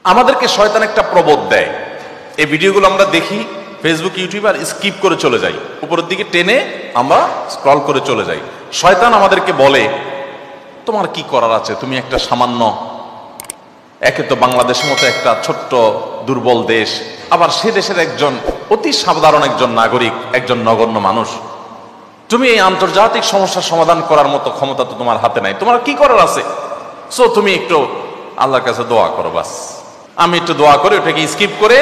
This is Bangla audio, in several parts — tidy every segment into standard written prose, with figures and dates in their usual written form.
আমাদেরকে শয়তান একটা প্রবোধ দেয়। এই ভিডিওগুলো আমরা দেখি ফেসবুক, ইউটিউব, আর স্কিপ করে চলে যাই, উপরের দিকে টেনে আমরা স্ক্রল করে চলে যাই। শয়তান আমাদেরকে বলে, তোমার কি করার আছে, তুমি একটা সামান্য, একে তো বাংলাদেশের মতো একটা ছোট্ট দুর্বল দেশ, আবার সে দেশের একজন অতি সাধারণ একজন নাগরিক, একজন নগণ্য মানুষ, তুমি এই আন্তর্জাতিক সমস্যার সমাধান করার মতো ক্ষমতা তো তোমার হাতে নাই, তোমার কি করার আছে? সো তুমি একটু আল্লাহর কাছে দোয়া করো, বাস। আমি একটু দোয়া করে ওটাকে স্কিপ করে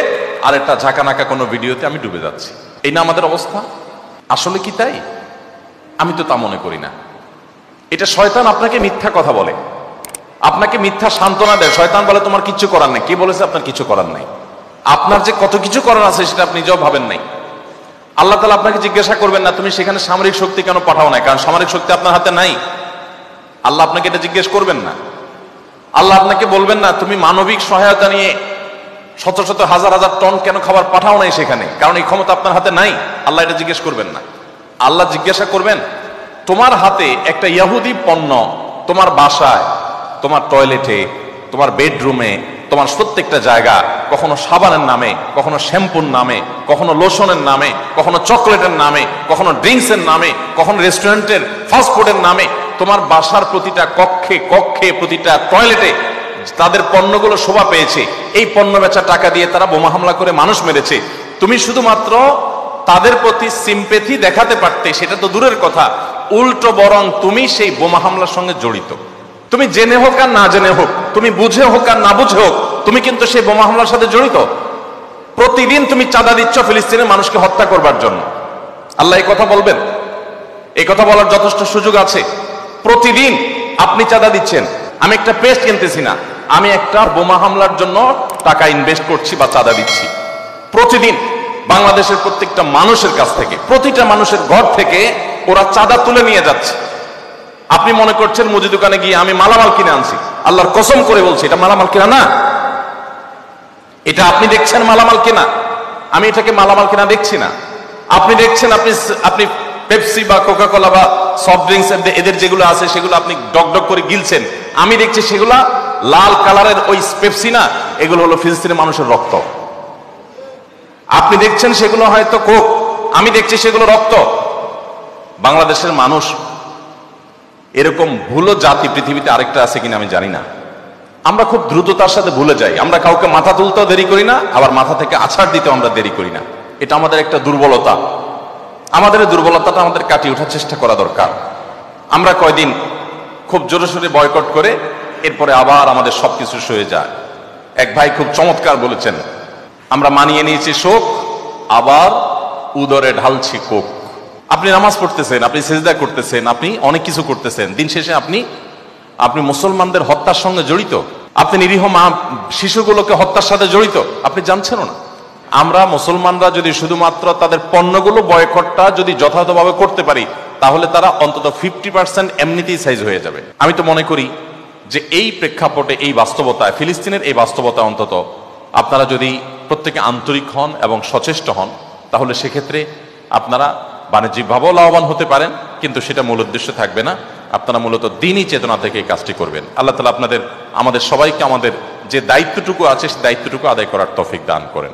আর একটা ঝাঁকানাকা কোনো ভিডিওতে আমি ডুবে যাচ্ছি। এই না আমাদের অবস্থা? আসলে কি তাই? আমি তো তা মনে করি না। এটা শয়তান আপনাকে মিথ্যা কথা বলে, আপনাকে মিথ্যা সান্ত্বনা দেয়। শয়তান বলে তোমার কিচ্ছু করার নেই। কে বলেছে আপনার কিছু করার নাই? আপনার যে কত কিছু করার আছে সেটা আপনি নিজেও ভাবেন নাই। আল্লাহ তাআলা আপনাকে জিজ্ঞাসা করবেন না তুমি সেখানে সামরিক শক্তি কেন পাঠাও নাই, কারণ সামরিক শক্তি আপনার হাতে নাই। আল্লাহ আপনাকে এটা জিজ্ঞেস করবেন না। আল্লাহ আপনাকে বলবেন না তুমি মানবিক সহায়তা নিয়ে শত শত হাজার হাজার টন কেন খাবার পাঠাও নাই সেখানে, কারণ এই ক্ষমতা আপনার হাতে নাই। আল্লাহ এটা জিজ্ঞেস করবেন না। আল্লাহ জিজ্ঞাসা করবেন তোমার হাতে একটা ইহুদি পণ্য তোমার বাসায়, তোমার টয়লেটে, তোমার বেডরুমে, তোমার প্রত্যেকটা জায়গা, কখনো সাবানের নামে, কখনো শ্যাম্পুর নামে, কখনো লোশনের নামে, কখনো চকলেটের নামে, কখনো ড্রিঙ্কসের নামে, কখনো রেস্টুরেন্টের ফাস্টফুডের নামে, তোমার বাসার প্রতিটা কক্ষে কক্ষে, প্রতিটা টয়লেটে তাদের পণ্যগুলো শোভা পেয়েছে। এই পণ্য বেচা টাকা দিয়ে তারা বোমা হামলা করে মানুষ মেরেছে। তুমি শুধুমাত্র তাদের প্রতি সিম্পেথি দেখাতে পারতে, সেটা তো দূরের কথা, উল্টো বরং তুমি সেই বোমা হামলার সঙ্গে জড়িত। তুমি জেনে হোক আর না জেনে হোক, তুমি বুঝে হোক আর না বুঝে হোক, তুমি কিন্তু সেই বোমা হামলার সাথে জড়িত। প্রতিদিন তুমি চাঁদা দিচ্ছ ফিলিস্তিনের মানুষকে হত্যা করবার জন্য। আল্লাহ এই কথা বলবেন? এই কথা বলার যথেষ্ট সুযোগ আছে। প্রতিদিন আপনি চাঁদা দিচ্ছেন। আমি একটা পেস্ট কিনতেছি না, আমি একটা বোমা হামলার জন্য টাকা ইনভেস্ট করছি বা চাঁদা দিচ্ছি। প্রতিদিন বাংলাদেশের প্রত্যেকটা মানুষের কাছ থেকে, প্রতিটা মানুষের ঘর থেকে ওরা চাঁদা তুলে নিয়ে যাচ্ছে। আপনি মনে করছেন মুদি দোকানে গিয়ে আমি মালামাল কিনে আনছি। আল্লাহর কসম করে বলছি এটা মালামাল কিনা না। এটা আপনি দেখছেন মালামাল কিনা, আমি এটাকে মালামাল কিনা দেখছি না। আপনি দেখছেন আপনি পেপসি বা কোকা কোলা বা সফট ড্রিঙ্কস এদের যেগুলো আছে সেগুলো আপনি ডক করে গিলছেন। আমি দেখছি সেগুলা লাল কালারের ওই পেপসি না, এগুলো হলো ফিলিস্তিনের মানুষের রক্ত। আপনি দেখছেন সেগুলো হয়তো কোক, আমি দেখছি সেগুলো রক্ত। বাংলাদেশের মানুষ এরকম ভুলো জাতি পৃথিবীতে আরেকটা আছে কিনা আমি জানি না। আমরা খুব দ্রুততার সাথে ভুলে যাই। আমরা কাউকে মাথা তুলতেও দেরি করি না, আবার মাথা থেকে আছাড় দিতেও আমরা দেরি করি না। এটা আমাদের একটা দুর্বলতা। আমাদের এই দুর্বলতাটা আমাদের কাটিয়ে ওঠার চেষ্টা করা দরকার। আমরা কয়দিন খুব জোরে সোরে বয়কট করে এরপরে আবার আমাদের সবকিছু সয়ে যায়। এক ভাই খুব চমৎকার বলেছেন, আমরা মানিয়ে নিয়েছি শোক, আবার উদরে ঢালছি কোক। আপনি নামাজ পড়তেছেন, আপনি সিজদা করতেছেন, আপনি অনেক কিছু করতেছেন, দিন শেষে আপনি মুসলমানদের হত্যার সঙ্গে জড়িত। আপনি নিরীহ মা শিশুগুলোকে হত্যার সাথে জড়িত, আপনি জানছেনও না। আমরা মুসলমানরা যদি শুধুমাত্র তাদের পণ্যগুলো বয়কটটা যদি যথাযথভাবে করতে পারি, তাহলে তারা অন্তত 50% এমনিতেই সাইজ হয়ে যাবে। আমি তো মনে করি যে এই প্রেক্ষাপটে, এই বাস্তবতায়, ফিলিস্তিনের এই বাস্তবতা অন্তত আপনারা যদি প্রত্যেকে আন্তরিক হন এবং সচেষ্ট হন, তাহলে সেক্ষেত্রে আপনারা বাণিজ্যিকভাবেও লাভবান হতে পারেন, কিন্তু সেটা মূল উদ্দেশ্য থাকবে না। আপনারা মূলত দ্বীনি চেতনা থেকে এই কাজটি করবেন। আল্লাহ তাআলা আমাদের সবাইকে আমাদের যে দায়িত্বটুকু আছে সেই দায়িত্বটুকু আদায় করার তৌফিক দান করেন।